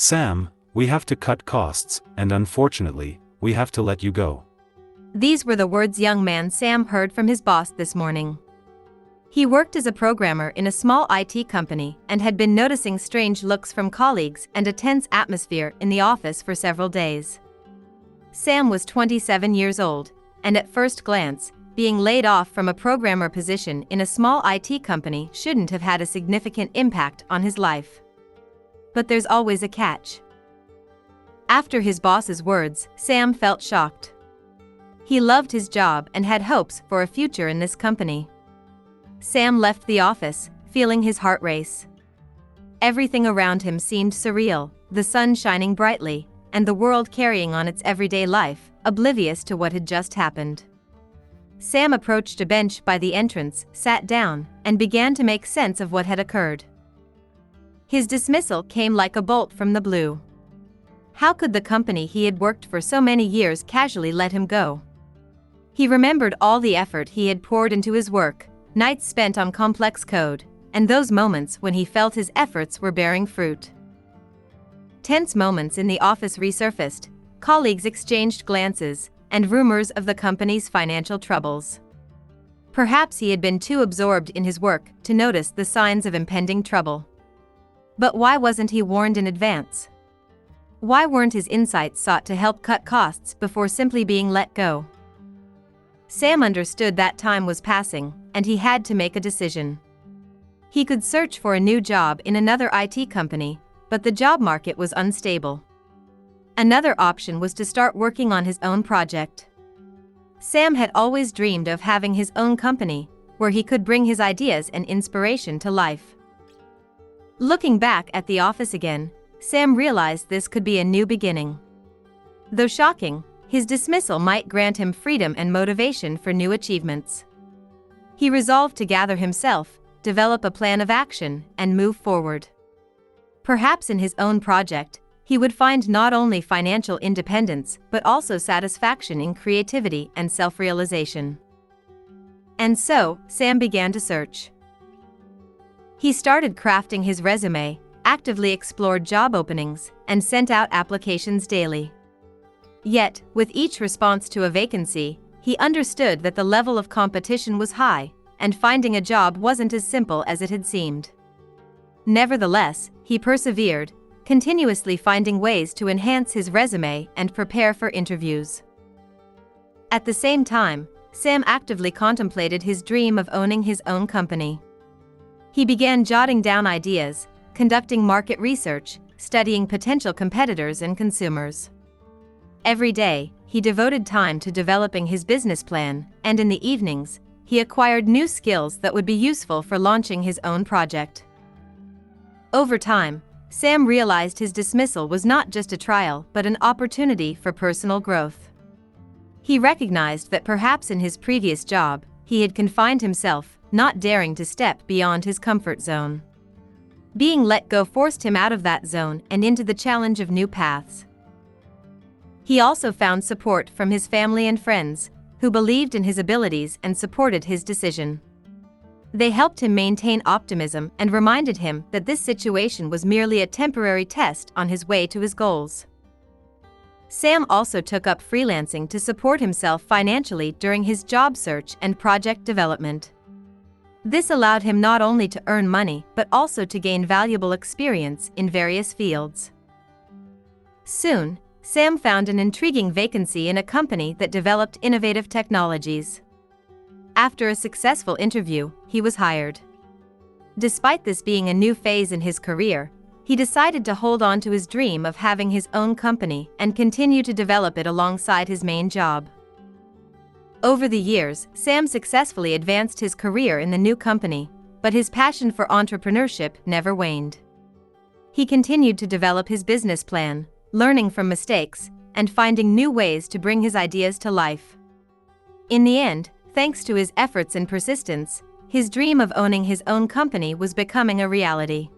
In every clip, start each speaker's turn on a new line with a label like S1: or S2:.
S1: Sam, we have to cut costs, and unfortunately, we have to let you go.
S2: These were the words young man Sam heard from his boss this morning. He worked as a programmer in a small IT company and had been noticing strange looks from colleagues and a tense atmosphere in the office for several days. Sam was 27 years old, and at first glance, being laid off from a programmer position in a small IT company shouldn't have had a significant impact on his life. But there's always a catch. After his boss's words, Sam felt shocked. He loved his job and had hopes for a future in this company. Sam left the office, feeling his heart race. Everything around him seemed surreal, the sun shining brightly, and the world carrying on its everyday life, oblivious to what had just happened. Sam approached a bench by the entrance, sat down, and began to make sense of what had occurred. His dismissal came like a bolt from the blue. How could the company he had worked for so many years casually let him go? He remembered all the effort he had poured into his work, nights spent on complex code, and those moments when he felt his efforts were bearing fruit. Tense moments in the office resurfaced, colleagues exchanged glances, and rumors of the company's financial troubles. Perhaps he had been too absorbed in his work to notice the signs of impending trouble. But why wasn't he warned in advance? Why weren't his insights sought to help cut costs before simply being let go? Sam understood that time was passing, and he had to make a decision. He could search for a new job in another IT company, but the job market was unstable. Another option was to start working on his own project. Sam had always dreamed of having his own company, where he could bring his ideas and inspiration to life. Looking back at the office again, Sam realized this could be a new beginning. Though shocking, his dismissal might grant him freedom and motivation for new achievements. He resolved to gather himself, develop a plan of action, and move forward. Perhaps in his own project, he would find not only financial independence but also satisfaction in creativity and self-realization. And so, Sam began to search. He started crafting his resume, actively explored job openings, and sent out applications daily. Yet, with each response to a vacancy, he understood that the level of competition was high, and finding a job wasn't as simple as it had seemed. Nevertheless, he persevered, continuously finding ways to enhance his resume and prepare for interviews. At the same time, Sam actively contemplated his dream of owning his own company. He began jotting down ideas, conducting market research, studying potential competitors and consumers. Every day, he devoted time to developing his business plan, and in the evenings, he acquired new skills that would be useful for launching his own project. Over time, Sam realized his dismissal was not just a trial but an opportunity for personal growth. He recognized that perhaps in his previous job, he had confined himself, not daring to step beyond his comfort zone. Being let go forced him out of that zone and into the challenge of new paths. He also found support from his family and friends, who believed in his abilities and supported his decision. They helped him maintain optimism and reminded him that this situation was merely a temporary test on his way to his goals. Sam also took up freelancing to support himself financially during his job search and project development. This allowed him not only to earn money but also to gain valuable experience in various fields. Soon, Sam found an intriguing vacancy in a company that developed innovative technologies. After a successful interview, he was hired. Despite this being a new phase in his career, he decided to hold on to his dream of having his own company and continue to develop it alongside his main job. Over the years, Sam successfully advanced his career in the new company, but his passion for entrepreneurship never waned. He continued to develop his business plan, learning from mistakes, and finding new ways to bring his ideas to life. In the end, thanks to his efforts and persistence, his dream of owning his own company was becoming a reality.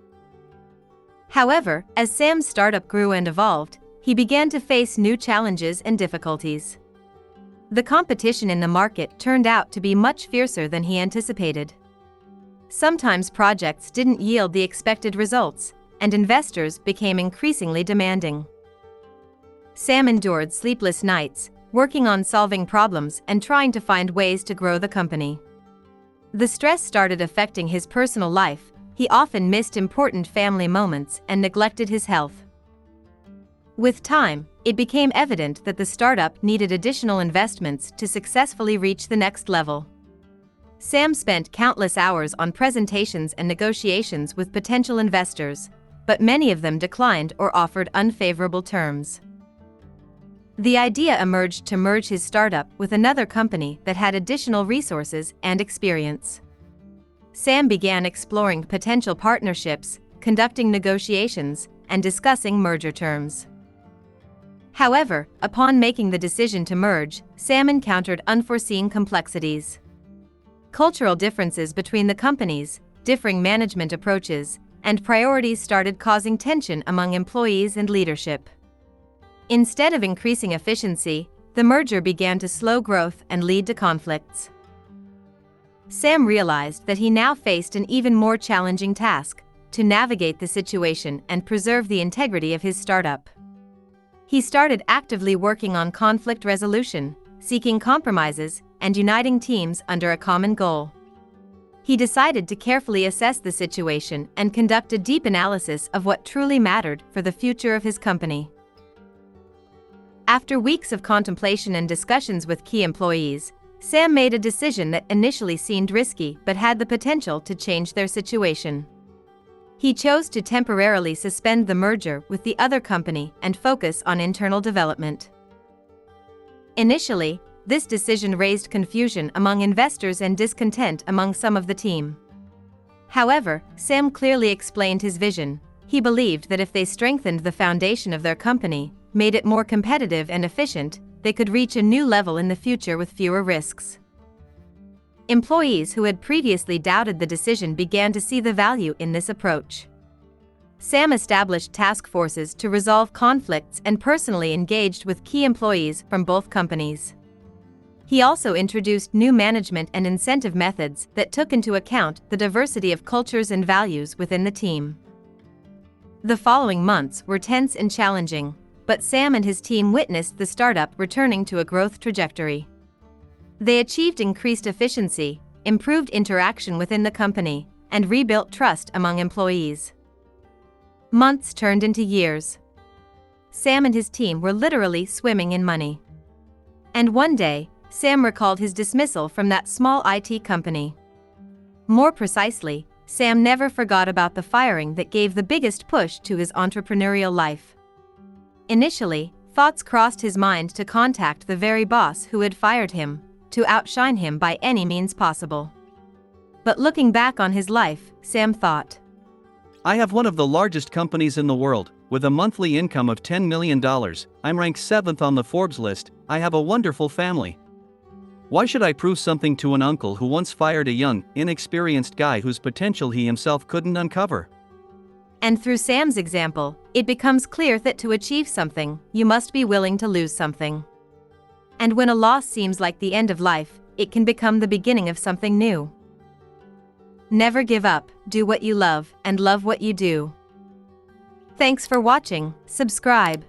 S2: However, as Sam's startup grew and evolved, he began to face new challenges and difficulties. The competition in the market turned out to be much fiercer than he anticipated. Sometimes projects didn't yield the expected results, and investors became increasingly demanding. Sam endured sleepless nights, working on solving problems and trying to find ways to grow the company. The stress started affecting his personal life. He often missed important family moments and neglected his health. With time, it became evident that the startup needed additional investments to successfully reach the next level. Sam spent countless hours on presentations and negotiations with potential investors, but many of them declined or offered unfavorable terms. The idea emerged to merge his startup with another company that had additional resources and experience. Sam began exploring potential partnerships, conducting negotiations, and discussing merger terms. However, upon making the decision to merge, Sam encountered unforeseen complexities. Cultural differences between the companies, differing management approaches, and priorities started causing tension among employees and leadership. Instead of increasing efficiency, the merger began to slow growth and lead to conflicts. Sam realized that he now faced an even more challenging task: to navigate the situation and preserve the integrity of his startup. He started actively working on conflict resolution, seeking compromises, and uniting teams under a common goal. He decided to carefully assess the situation and conduct a deep analysis of what truly mattered for the future of his company. After weeks of contemplation and discussions with key employees, Sam made a decision that initially seemed risky but had the potential to change their situation. He chose to temporarily suspend the merger with the other company and focus on internal development. Initially, this decision raised confusion among investors and discontent among some of the team. However, Sam clearly explained his vision. He believed that if they strengthened the foundation of their company, made it more competitive and efficient, they could reach a new level in the future with fewer risks. Employees who had previously doubted the decision began to see the value in this approach. Sam established task forces to resolve conflicts and personally engaged with key employees from both companies. He also introduced new management and incentive methods that took into account the diversity of cultures and values within the team. The following months were tense and challenging, but Sam and his team witnessed the startup returning to a growth trajectory. They achieved increased efficiency, improved interaction within the company, and rebuilt trust among employees. Months turned into years. Sam and his team were literally swimming in money. And one day, Sam recalled his dismissal from that small IT company. More precisely, Sam never forgot about the firing that gave the biggest push to his entrepreneurial life. Initially, thoughts crossed his mind to contact the very boss who had fired him, to outshine him by any means possible. But looking back on his life, Sam thought,
S3: I have one of the largest companies in the world, with a monthly income of $10 million, I'm ranked 7th on the Forbes list, I have a wonderful family. Why should I prove something to an uncle who once fired a young, inexperienced guy whose potential he himself couldn't uncover?
S2: And through Sam's example, it becomes clear that to achieve something, you must be willing to lose something. And when a loss seems like the end of life, it can become the beginning of something new. Never give up, do what you love, and love what you do. Thanks for watching, subscribe.